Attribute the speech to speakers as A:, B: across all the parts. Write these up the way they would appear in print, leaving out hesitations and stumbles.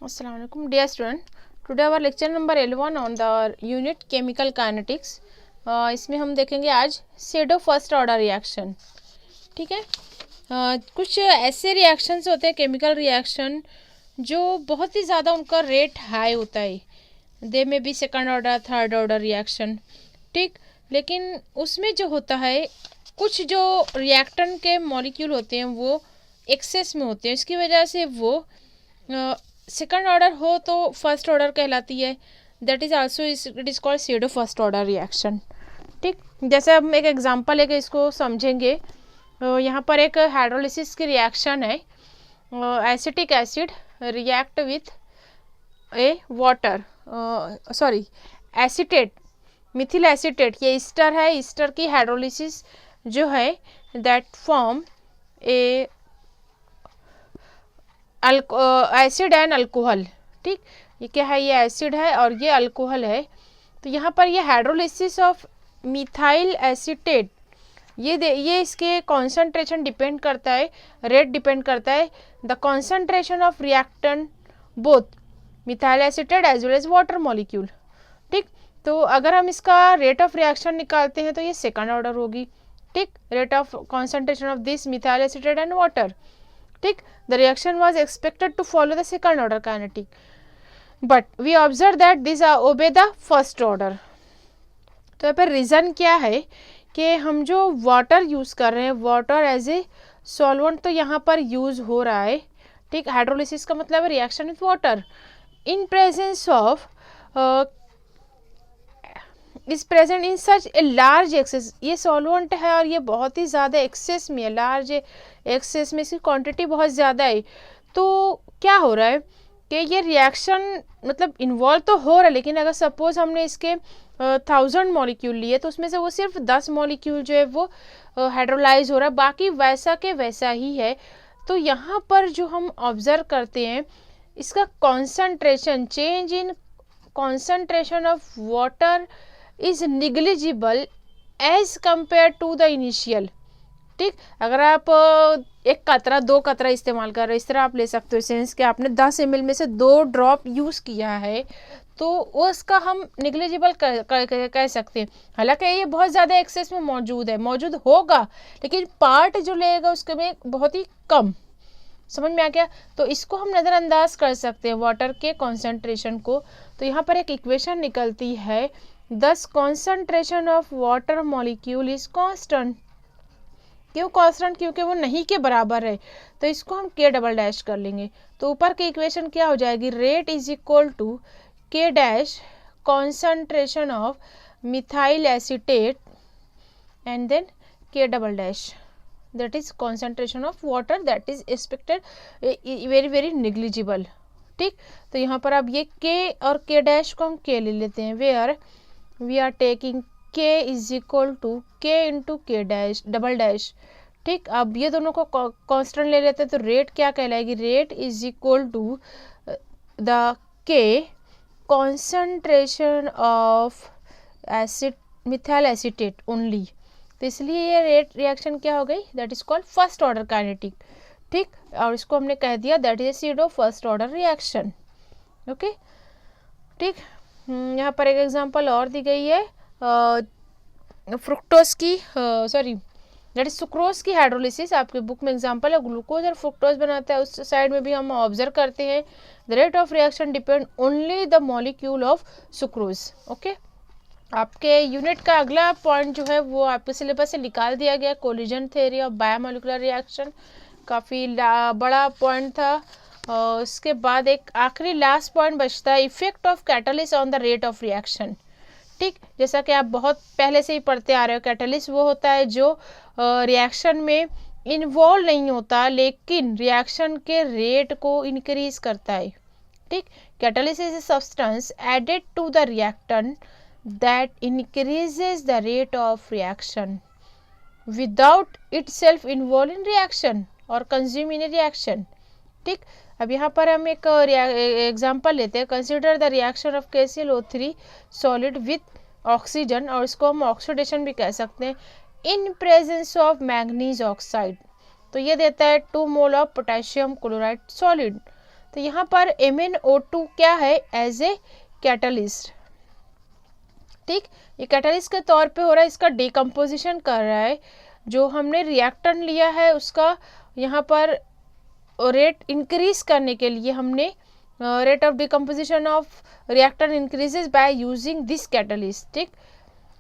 A: Assalamualaikum dear student. Today our lecture number 11 on the unit chemical kinetics. इसमें हम देखेंगे आज pseudo फर्स्ट ऑर्डर रिएक्शन. ठीक है. कुछ ऐसे रिएक्शंस होते हैं केमिकल रिएक्शन जो बहुत ही ज़्यादा उनका रेट हाई होता है. दे में भी second order third order reaction. ठीक. लेकिन उसमें जो होता है कुछ जो रिएक्टेंट के मॉलिक्यूल होते हैं वो एक्सेस में होते हैं. इसकी वजह से वो सेकंड ऑर्डर हो तो फर्स्ट ऑर्डर कहलाती है. That is also it is called pseudo first order reaction. ठीक. जैसे हम एक एग्जांपल लेके इसको समझेंगे. यहाँ पर एक हाइड्रोलिसिस की रिएक्शन है. Acetic acid react with A water, sorry acetate, Mithil acetate. ये ईस्टर है. ईस्टर की हाइड्रोलिसिस जो है that form A acid and alcohol. ठीक. ये क्या है? ये एसिड है और ये अल्कोहल है. तो यहाँ पर ये हाइड्रोलिसिस ऑफ मिथाइल एसीटेट, ये इसके कॉन्सेंट्रेशन डिपेंड करता है, रेट डिपेंड करता है. The concentration of reactant both methyl acetate as well as water molecule. ठीक. तो अगर हम इसका रेट ऑफ रिएक्शन निकालते हैं तो ये सेकंड ऑर्डर होगी. ठीक. Rate of concentration of this methyl acetate and water. ठीक. The reaction was expected to follow the second order kinetic, but we observe that these obey the first order. तो यहाँ पर रीज़न क्या है कि हम जो वाटर यूज़ कर रहे हैं, वाटर एज ए सॉल्वेंट तो यहाँ पर यूज़ हो रहा है. ठीक. हाइड्रोलिसिस का मतलब है reaction with water in presence of is present in such a large access. ये सॉल्वेंट है और ये बहुत ही ज़्यादा एक्सेस में है, लार्ज एक्सेस में इसकी क्वांटिटी बहुत ज़्यादा है. तो क्या हो रहा है कि ये रिएक्शन मतलब इन्वॉल्व तो हो रहा है, लेकिन अगर सपोज हमने इसके 1000 मॉलिक्यूल लिए तो उसमें से वो सिर्फ 10 मॉलिक्यूल जो है वो हाइड्रोलाइज हो रहा है, बाकी वैसा के वैसा ही है. तो यहाँ पर जो हम ऑब्जर्व करते हैं इसका concentration, change in concentration of water is negligible as compare to the initial. ठीक. अगर आप एक कतरा दो कतरा इस्तेमाल कर रहे हो, इस तरह आप ले सकते हो. सेंस कि आपने 10 ml में से 2 ड्रॉप यूज़ किया है तो उसका हम निग्लिजिबल कह सकते हैं. हालांकि ये बहुत ज़्यादा एक्सेस में मौजूद होगा, लेकिन पार्ट जो लेगा उसके में बहुत ही कम. समझ में आ गया? तो इसको हम नज़रअंदाज कर सकते हैं वाटर के कॉन्सेंट्रेशन को. तो यहाँ पर एक इक्वेशन निकलती है, दस concentration of water molecule is constant. क्यों कांस्टेंट? क्योंकि वो नहीं के बराबर है. तो इसको हम के डबल डैश कर लेंगे. तो ऊपर की इक्वेशन क्या हो जाएगी? Rate is equal to k dash concentration of methyl acetate and then k double dash, that is concentration of water that is expected very very negligible. ठीक. तो यहाँ पर अब ये k और k डैश को हम k ले लेते हैं. Where we are taking k is equal to k into k dash double dash. ठीक. अब ये दोनों को कांस्टेंट ले लेते हैं तो रेट क्या कहलाएगी? Rate is equal to the k concentration of acid methyl acetate only. तो इसलिए ये रेट रिएक्शन क्या हो गई? That is called first order kinetic. ठीक. और इसको हमने कह दिया that is pseudo first order reaction. Okay. ठीक. यहाँ पर एक एग्जांपल और दी गई है फ्रुक्टोज की, सॉरी दैट इज सुक्रोज की हाइड्रोलिसिस. आपके बुक में एग्जांपल है ग्लूकोज और फ्रुक्टोज बनाता है. उस साइड में भी हम ऑब्जर्व करते हैं the rate of reaction depend only the molecule of sucrose. Okay. आपके यूनिट का अगला पॉइंट जो है वो आपके सिलेबस से निकाल दिया गया, collision theory of biomolecular reaction. काफ़ी बड़ा पॉइंट था. उसके बाद एक आखिरी लास्ट पॉइंट बचता है, effect of catalyst on the rate of reaction. ठीक. जैसा कि आप बहुत पहले से ही पढ़ते आ रहे हो, कैटलिस्ट वो होता है जो रिएक्शन में इन्वॉल्व नहीं होता लेकिन रिएक्शन के रेट को इंक्रीज करता है. ठीक. Catalyst is a substance added to the reactant that increases the rate of reaction without itself involved in reaction or consume in a reaction. ठीक. अब यहाँ पर हम एक एग्जांपल लेते हैं. Consider the reaction of KClO3 solid with oxygen, और इसको हम ऑक्सीडेशन भी कह सकते हैं, in presence of manganese oxide. तो ये देता है 2 mole of potassium chloride solid. तो यहाँ पर MnO2 क्या है, एज ए कैटलिस्ट। ठीक, ये कैटलिस्ट के तौर पे हो रहा है, इसका डिकम्पोजिशन कर रहा है। जो हमने रिएक्टेंट लिया है उसका यहाँ पर रेट इंक्रीज करने के लिए हमने rate of decomposition of reactant increases by using this catalyst. ठीक,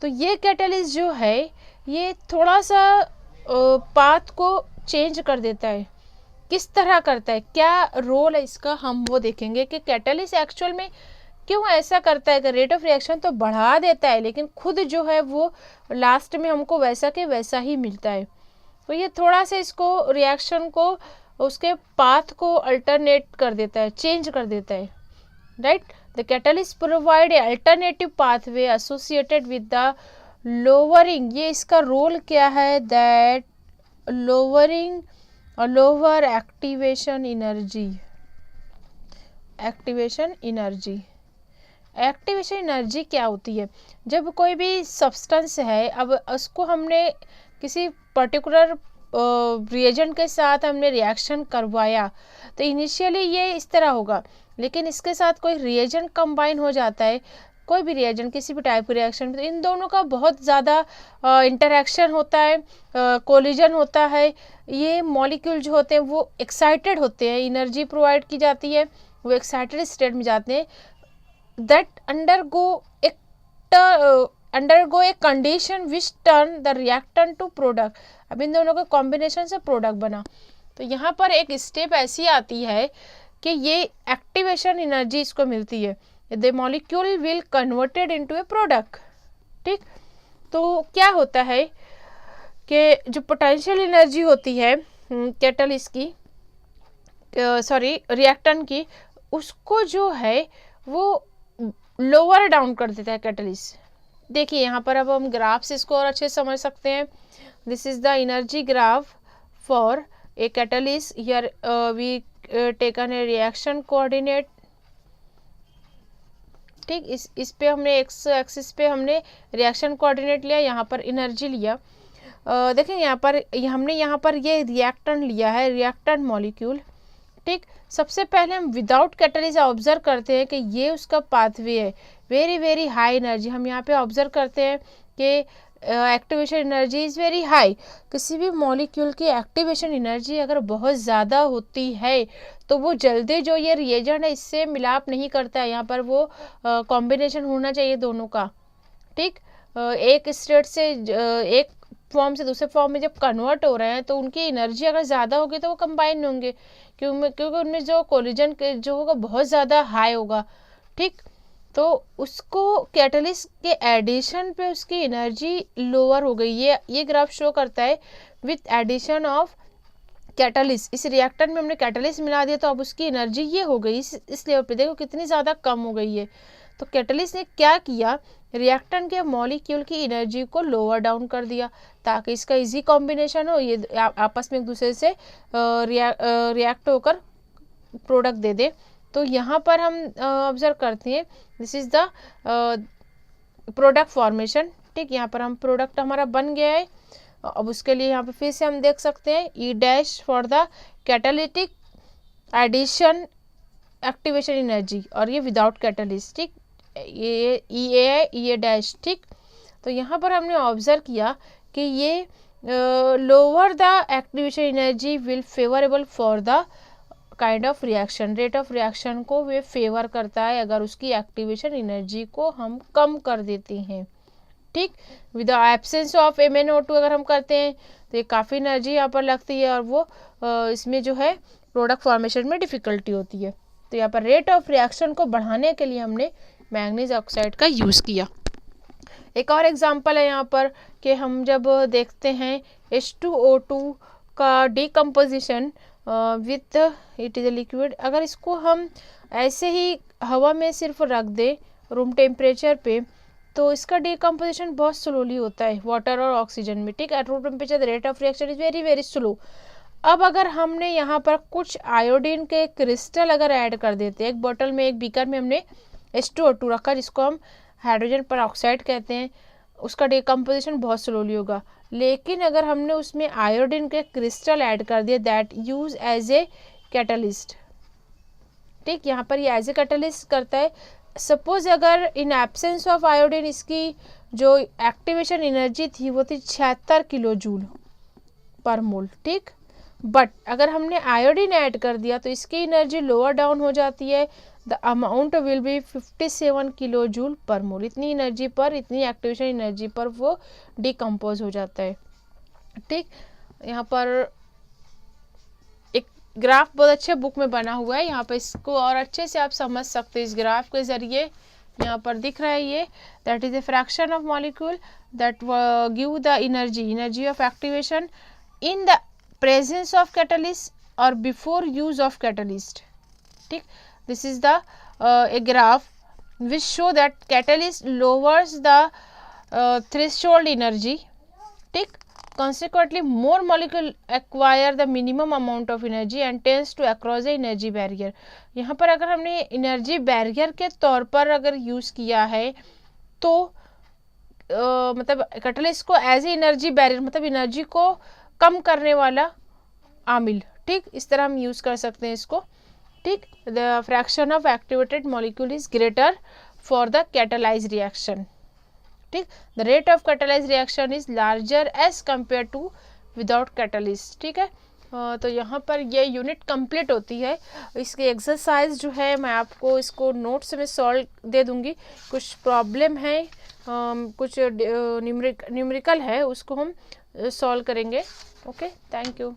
A: तो ये कैटलिस्ट जो है ये थोड़ा सा पाथ को चेंज कर देता है। किस तरह करता है, क्या रोल है इसका, हम वो देखेंगे कि कैटलिस्ट एक्चुअल में क्यों ऐसा करता है कि रेट ऑफ रिएक्शन तो बढ़ा देता है लेकिन खुद जो है वो लास्ट में हमको वैसा के वैसा ही मिलता है। तो ये थोड़ा सा इसको रिएक्शन को उसके पाथ को अल्टरनेट कर देता है, चेंज कर देता है, right. The catalyst provide a alternative pathway associated with the lowering, ये इसका रोल क्या है, that lowering lower activation energy. Activation energy, activation energy क्या होती है, जब कोई भी सब्सटेंस है, अब उसको हमने किसी पर्टिकुलर रिएजेंट के साथ हमने रिएक्शन करवाया तो इनिशियली ये इस तरह होगा, लेकिन इसके साथ कोई रिएजेंट कंबाइन हो जाता है, कोई भी रिएजेंट किसी भी टाइप के रिएक्शन में, तो इन दोनों का बहुत ज़्यादा इंटरेक्शन होता है, कोलिजन होता है। ये मॉलिक्यूल जो होते हैं वो एक्साइटेड होते हैं, एनर्जी प्रोवाइड की जाती है, वो एक्साइटेड स्टेट में जाते हैं, that undergo a condition which turn the reactant to product। अब इन दोनों का कॉम्बिनेशन से प्रोडक्ट बना। तो यहाँ पर एक स्टेप ऐसी आती है कि ये एक्टिवेशन एनर्जी इसको मिलती है, the molecule will converted into A product. ठीक, तो क्या होता है कि जो पोटेंशियल एनर्जी होती है कैटलिस्ट की, सॉरी रिएक्टेंट की, उसको जो है वो लोअर डाउन कर देता है कैटलिस्ट। देखिए यहाँ पर अब हम ग्राफ से इसको और अच्छे से समझ सकते हैं। This is the energy graph for a catalyst, here we taken a reaction coordinate. ठीक, इस पे हमने एक्स एक्सिस पे हमने रिएक्शन कोऑर्डिनेट लिया, यहाँ पर एनर्जी लिया। देखें यहाँ पर हमने यहाँ पर ये रिएक्टेंट लिया है, रिएक्टेंट मॉलिक्यूल। ठीक, सबसे पहले हम विदाउट कैटलिस्ट ऑब्जर्व करते हैं कि ये उसका पाथवे है, वेरी वेरी हाई एनर्जी। हम यहाँ पे ऑब्जर्व करते हैं कि activation energy is very high. किसी भी मॉलिक्यूल की एक्टिवेशन एनर्जी अगर बहुत ज़्यादा होती है तो वो जल्दी जो ये रिएजेंट है इससे मिलाप नहीं करता है, यहाँ पर वो कॉम्बिनेशन होना चाहिए दोनों का। ठीक, एक स्टेट से एक फॉर्म से दूसरे फॉर्म में जब कन्वर्ट हो रहे हैं तो उनकी एनर्जी अगर ज़्यादा होगी तो वो कंबाइन होंगे, क्योंकि उनमें जो कोलिजन जो होगा बहुत ज़्यादा हाई होगा। ठीक, तो उसको कैटलिस्ट के एडिशन पे उसकी एनर्जी लोअर हो गई। ये ग्राफ शो करता है विथ एडिशन ऑफ कैटलिस्ट। इस रिएक्टेंट में हमने कैटलिस्ट मिला दिया तो अब उसकी एनर्जी ये हो गई इस लेवल पे, देखो कितनी ज़्यादा कम हो गई है। तो कैटलिस्ट ने क्या किया, रिएक्टेंट के मॉलिक्यूल की एनर्जी को लोअर डाउन कर दिया ताकि इसका इजी कॉम्बिनेशन हो, ये आपस में एक दूसरे से रिएक्ट होकर प्रोडक्ट दे दे। तो यहाँ पर हम ऑब्जर्व करते हैं this is the product formation. ठीक, यहाँ पर हम प्रोडक्ट हमारा बन गया है। अब उसके लिए यहाँ पे फिर से हम देख सकते हैं E dash for the catalytic addition activation energy, और ये विदाउट कैटलिस्ट। ठीक, ये ई ए डैश। ठीक, तो यहाँ पर हमने ऑब्जर्व किया कि ये lower the activation energy will favourable for the kind of reaction, rate of reaction को वे फेवर करता है अगर उसकी एक्टिवेशन एनर्जी को हम कम कर देते हैं। ठीक, with the absence of MnO2 अगर हम करते हैं तो ये काफ़ी एनर्जी यहाँ पर लगती है और वो इसमें जो है प्रोडक्ट फॉर्मेशन में डिफ़िकल्टी होती है। तो यहाँ पर रेट ऑफ रिएक्शन को बढ़ाने के लिए हमने मैंगनीज ऑक्साइड का यूज़ किया। एक और एग्जांपल है यहाँ पर कि हम जब देखते हैं H2O2 का decomposition with it is a liquid, अगर इसको हम ऐसे ही हवा में सिर्फ रख दें रूम टेम्परेचर पे तो इसका डिकम्पोजिशन बहुत स्लोली होता है वाटर और ऑक्सीजन में। ठीक, at room temperature the rate of reaction is very very slow. अब अगर हमने यहाँ पर कुछ आयोडीन के क्रिस्टल अगर ऐड कर देते हैं, एक बोतल में एक बीकर में हमने H2O2 रखा जिसको हम हाइड्रोजन पर ऑक्साइड कहते हैं, उसका डिकम्पोजिशन बहुत स्लोली होगा। लेकिन अगर हमने उसमें आयोडीन के क्रिस्टल ऐड कर दिए that use as a catalyst, ठीक, यहाँ पर ये एज ए कैटलिस्ट करता है। सपोज अगर इन एब्सेंस ऑफ आयोडीन इसकी जो एक्टिवेशन एनर्जी थी वो थी 76 किलो जूल पर मोल, ठीक। बट अगर हमने आयोडीन ऐड कर दिया तो इसकी एनर्जी लोअर डाउन हो जाती है, the amount will be 57 kilo joule per mole. इतनी एनर्जी पर, इतनी एक्टिवेशन एनर्जी पर वो डिकम्पोज हो जाता है, ठीक। यहाँ पर एक ग्राफ बहुत अच्छे बुक में बना हुआ है, यहाँ पर इसको और अच्छे से आप समझ सकते हैं इस ग्राफ के जरिए। यहाँ पर दिख रहा है ये, that is a fraction of molecule that give the energy of activation in the presence of catalyst और बिफोर यूज ऑफ कैटलिस्ट, ठीक। This is the a graph which show that catalyst lowers the threshold energy, ठीक। consequently more molecule acquire the minimum amount of energy and tends to across the energy barrier। यहाँ पर अगर हमने energy barrier के तौर पर अगर use किया है तो मतलब कैटलिस्ट को एज ए एनर्जी बैरियर, मतलब एनर्जी को कम करने वाला आमिल, ठीक, इस तरह हम यूज कर सकते हैं इसको, ठीक। The fraction of activated molecule is greater for the catalyse reaction, ठीक। The rate of catalyse reaction is larger as compare to without catalyst, ठीक है। तो यहाँ पर ये यूनिट कंप्लीट होती है। इसकी एक्सरसाइज जो है मैं आपको इसको नोट्स में सॉल्व दे दूँगी। कुछ प्रॉब्लम है, कुछ न्यूमेरिकल है, उसको हम सॉल्व करेंगे। Okay, thank you.